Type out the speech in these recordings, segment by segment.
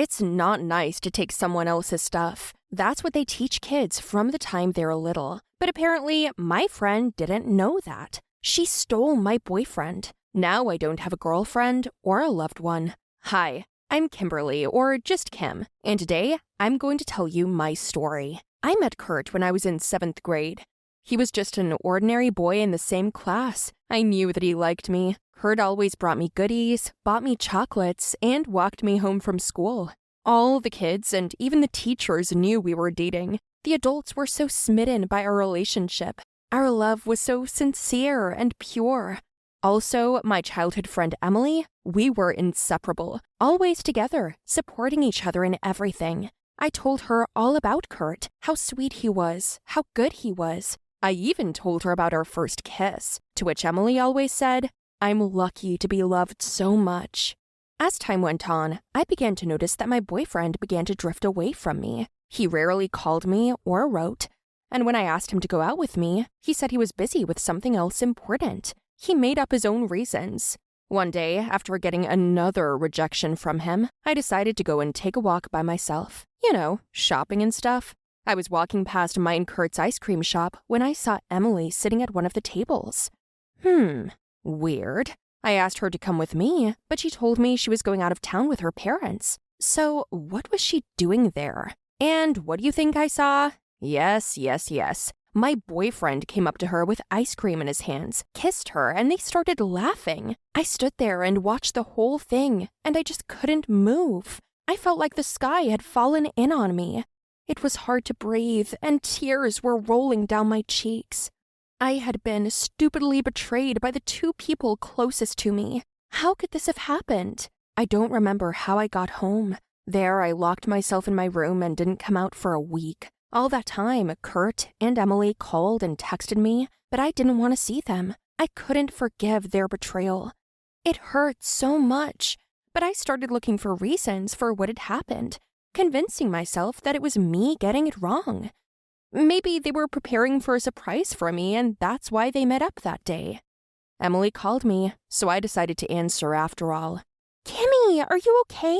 It's not nice to take someone else's stuff. That's what they teach kids from the time they're little. But apparently, my friend didn't know that. She stole my boyfriend. Now I don't have a girlfriend or a loved one. Hi, I'm Kimberly, or just Kim, and today I'm going to tell you my story. I met Kurt when I was in 7th grade. He was just an ordinary boy in the same class. I knew that he liked me. Kurt always brought me goodies, bought me chocolates, and walked me home from school. All the kids and even the teachers knew we were dating. The adults were so smitten by our relationship. Our love was so sincere and pure. Also, my childhood friend Emily, we were inseparable, always together, supporting each other in everything. I told her all about Kurt, how sweet he was, how good he was. I even told her about our first kiss, to which Emily always said, "I'm lucky to be loved so much." As time went on, I began to notice that my boyfriend began to drift away from me. He rarely called me or wrote, and when I asked him to go out with me, he said he was busy with something else important. He made up his own reasons. One day, after getting another rejection from him, I decided to go and take a walk by myself. You know, shopping and stuff. I was walking past mine and Kurt's ice cream shop when I saw Emily sitting at one of the tables. Weird. I asked her to come with me, but she told me she was going out of town with her parents. So what was she doing there? And what do you think I saw? Yes. My boyfriend came up to her with ice cream in his hands, kissed her, and they started laughing. I stood there and watched the whole thing, and I just couldn't move. I felt like the sky had fallen in on me. It was hard to breathe, and tears were rolling down my cheeks. I had been stupidly betrayed by the two people closest to me. How could this have happened? I don't remember how I got home. There, I locked myself in my room and didn't come out for a week. All that time, Kurt and Emily called and texted me, but I didn't want to see them. I couldn't forgive their betrayal. It hurt so much, but I started looking for reasons for what had happened, convincing myself that it was me getting it wrong. Maybe they were preparing for a surprise for me, and that's why they met up that day. Emily called me, so I decided to answer after all. "Kimmy, are you okay?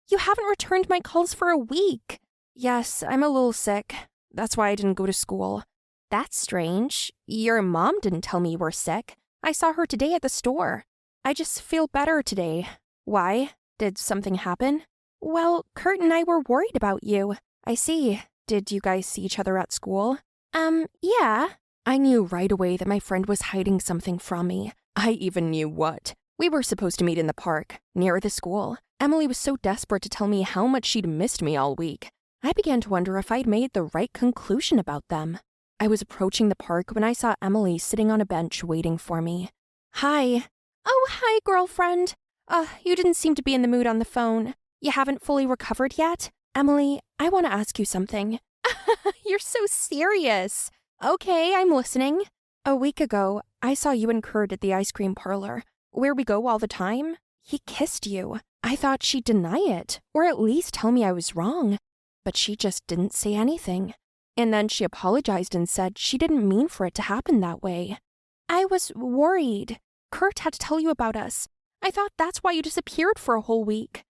You haven't returned my calls for a week." "Yes, I'm a little sick. That's why I didn't go to school." "That's strange. Your mom didn't tell me you were sick. I saw her today at the store." "I just feel better today." "Why? Did something happen?" "Well, Kurt and I were worried about you." "I see. Did you guys see each other at school?" Yeah." I knew right away that my friend was hiding something from me. I even knew what. We were supposed to meet in the park, near the school. Emily was so desperate to tell me how much she'd missed me all week. I began to wonder if I'd made the right conclusion about them. I was approaching the park when I saw Emily sitting on a bench waiting for me. "Hi." "Oh, hi, girlfriend. You didn't seem to be in the mood on the phone. You haven't fully recovered yet? Emily, I want to ask you something." "You're so serious." "Okay, I'm listening." "A week ago, I saw you and Kurt at the ice cream parlor, where we go all the time. He kissed you. I thought she'd deny it, or at least tell me I was wrong. But she just didn't say anything. And then she apologized and said she didn't mean for it to happen that way." "I was worried. Kurt had to tell you about us. I thought that's why you disappeared for a whole week."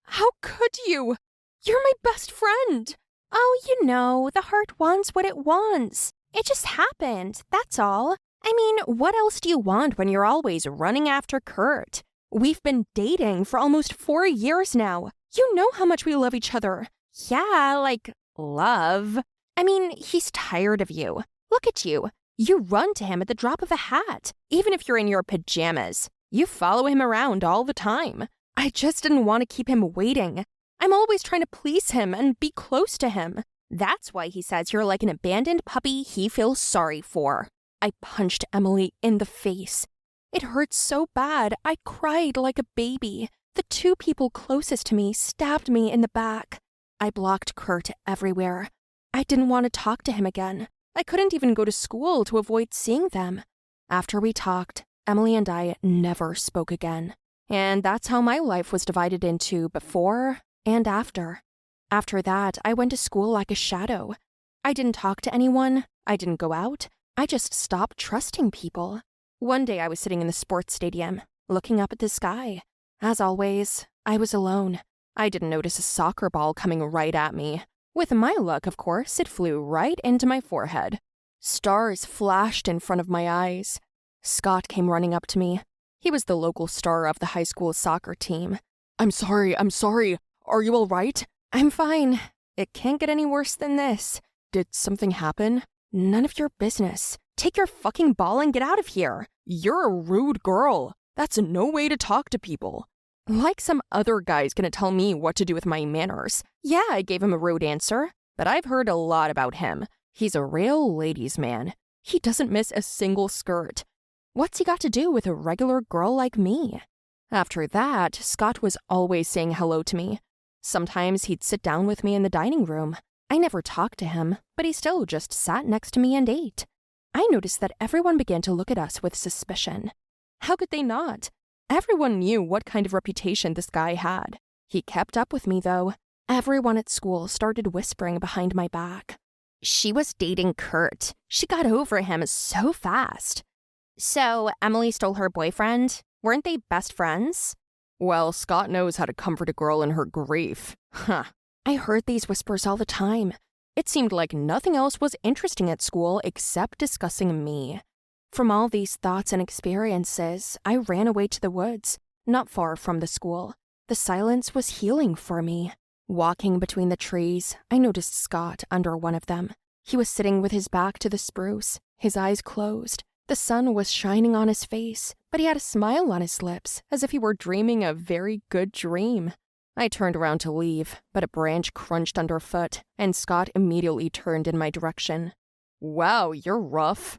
How could you? You're my best friend." "Oh, you know, the heart wants what it wants. It just happened, that's all. I mean, what else do you want when you're always running after Kurt? We've been dating for almost 4 years now. You know how much we love each other." "Yeah, like, love. I mean, he's tired of you. Look at you. You run to him at the drop of a hat, even if you're in your pajamas. You follow him around all the time. I just didn't want to keep him waiting. I'm always trying to please him and be close to him. That's why he says you're like an abandoned puppy he feels sorry for." I punched Emily in the face. It hurt so bad, I cried like a baby. The two people closest to me stabbed me in the back. I blocked Kurt everywhere. I didn't want to talk to him again. I couldn't even go to school to avoid seeing them. After we talked, Emily and I never spoke again. And that's how my life was divided into before and after. After that, I went to school like a shadow. I didn't talk to anyone. I didn't go out. I just stopped trusting people. One day I was sitting in the sports stadium, looking up at the sky. As always, I was alone. I didn't notice a soccer ball coming right at me. With my luck, of course, it flew right into my forehead. Stars flashed in front of my eyes. Scott came running up to me. He was the local star of the high school soccer team. I'm sorry. Are you all right? I'm fine. It can't get any worse than this. Did something happen? None of your business. Take your fucking ball and get out of here. You're a rude girl. That's no way to talk to people. Like some other guy's gonna tell me what to do with my manners. Yeah, I gave him a rude answer, but I've heard a lot about him. He's a real ladies' man. He doesn't miss a single skirt. What's he got to do with a regular girl like me? After that, Scott was always saying hello to me. Sometimes he'd sit down with me in the dining room. I never talked to him, but he still just sat next to me and ate. I noticed that everyone began to look at us with suspicion. How could they not? Everyone knew what kind of reputation this guy had. He kept up with me, though. Everyone at school started whispering behind my back. She was dating Kurt. She got over him so fast. So, Emily stole her boyfriend? Weren't they best friends? Well, Scott knows how to comfort a girl in her grief. Huh. I heard these whispers all the time. It seemed like nothing else was interesting at school except discussing me. From all these thoughts and experiences, I ran away to the woods, not far from the school. The silence was healing for me. Walking between the trees, I noticed Scott under one of them. He was sitting with his back to the spruce, his eyes closed. The sun was shining on his face, but he had a smile on his lips, as if he were dreaming a very good dream. I turned around to leave, but a branch crunched underfoot, and Scott immediately turned in my direction. Wow, you're rough.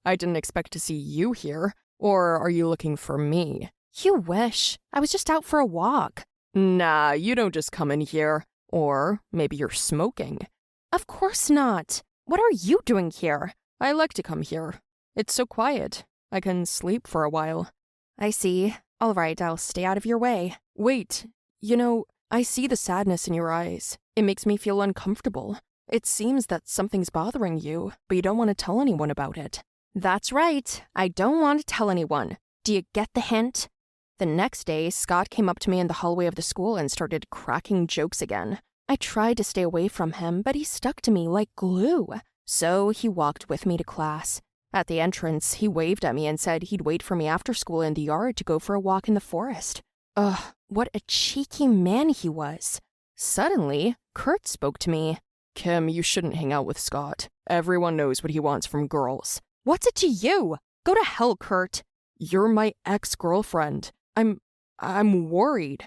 I didn't expect to see you here. Or are you looking for me? You wish. I was just out for a walk. Nah, you don't just come in here. Or maybe you're smoking. Of course not. What are you doing here? I like to come here. It's so quiet. I can sleep for a while. I see. All right, I'll stay out of your way. Wait. I see the sadness in your eyes. It makes me feel uncomfortable. It seems that something's bothering you, but you don't want to tell anyone about it. That's right. I don't want to tell anyone. Do you get the hint? The next day, Scott came up to me in the hallway of the school and started cracking jokes again. I tried to stay away from him, but he stuck to me like glue. So he walked with me to class. At the entrance, he waved at me and said he'd wait for me after school in the yard to go for a walk in the forest. Ugh, what a cheeky man he was. Suddenly, Kurt spoke to me. Kim, you shouldn't hang out with Scott. Everyone knows what he wants from girls. What's it to you? Go to hell, Kurt. You're my ex-girlfriend. I'm worried.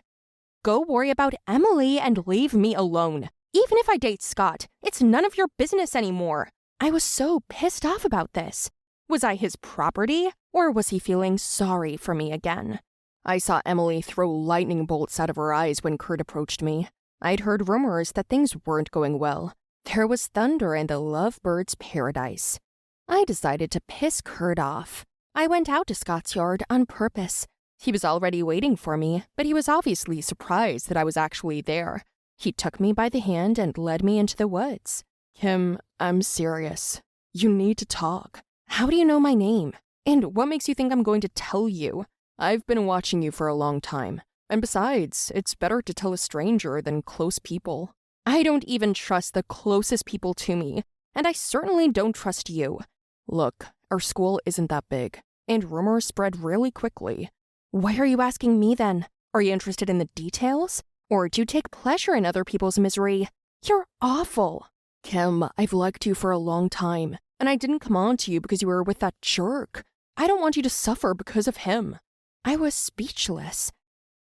Go worry about Emily and leave me alone. Even if I date Scott, it's none of your business anymore. I was so pissed off about this. Was I his property, or was he feeling sorry for me again? I saw Emily throw lightning bolts out of her eyes when Kurt approached me. I'd heard rumors that things weren't going well. There was thunder in the lovebirds' paradise. I decided to piss Kurt off. I went out to Scott's yard on purpose. He was already waiting for me, but he was obviously surprised that I was actually there. He took me by the hand and led me into the woods. Kim, I'm serious. You need to talk. How do you know my name? And what makes you think I'm going to tell you? I've been watching you for a long time. And besides, it's better to tell a stranger than close people. I don't even trust the closest people to me, and I certainly don't trust you. Look, our school isn't that big, and rumors spread really quickly. Why are you asking me then? Are you interested in the details? Or do you take pleasure in other people's misery? You're awful. Kim, I've liked you for a long time, and I didn't come on to you because you were with that jerk. I don't want you to suffer because of him. I was speechless.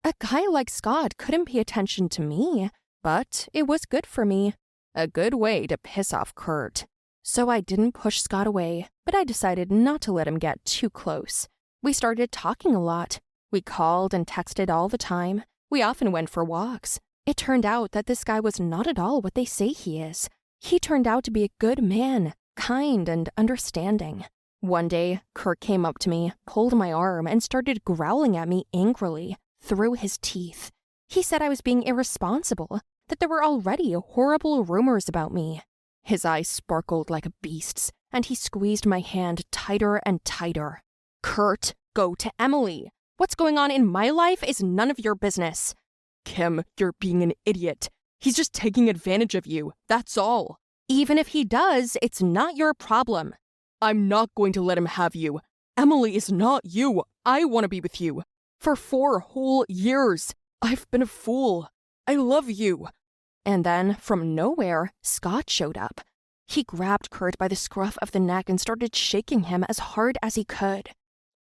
A guy like Scott couldn't pay attention to me, but it was good for me. A good way to piss off Kurt. So I didn't push Scott away, but I decided not to let him get too close. We started talking a lot. We called and texted all the time. We often went for walks. It turned out that this guy was not at all what they say he is. He turned out to be a good man, kind and understanding. One day, Kurt came up to me, pulled my arm, and started growling at me angrily, through his teeth. He said I was being irresponsible, that there were already horrible rumors about me. His eyes sparkled like a beast's, and he squeezed my hand tighter and tighter. Kurt, go to Emily. What's going on in my life is none of your business. Kim, you're being an idiot. He's just taking advantage of you, that's all. Even if he does, it's not your problem. I'm not going to let him have you. Emily is not you. I want to be with you. For 4 whole years, I've been a fool. I love you. And then, from nowhere, Scott showed up. He grabbed Kurt by the scruff of the neck and started shaking him as hard as he could.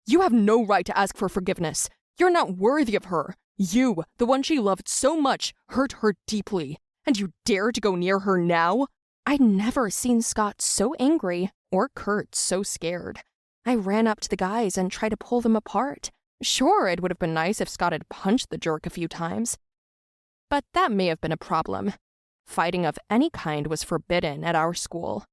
You have no right to ask for forgiveness. You're not worthy of her. You, the one she loved so much, hurt her deeply. And you dare to go near her now? I'd never seen Scott so angry or Kurt so scared. I ran up to the guys and tried to pull them apart. Sure, it would have been nice if Scott had punched the jerk a few times. But that may have been a problem. Fighting of any kind was forbidden at our school.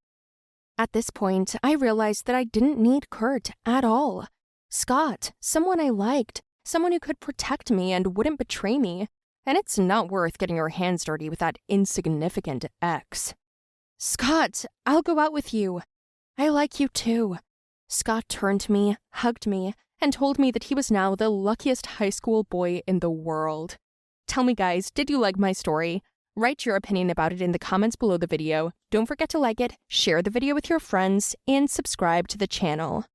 At this point, I realized that I didn't need Kurt at all. Scott, someone I liked, someone who could protect me and wouldn't betray me. And it's not worth getting your hands dirty with that insignificant ex. Scott, I'll go out with you. I like you too. Scott turned to me, hugged me, and told me that he was now the luckiest high school boy in the world. Tell me guys, did you like my story? Write your opinion about it in the comments below the video. Don't forget to like it, share the video with your friends, and subscribe to the channel.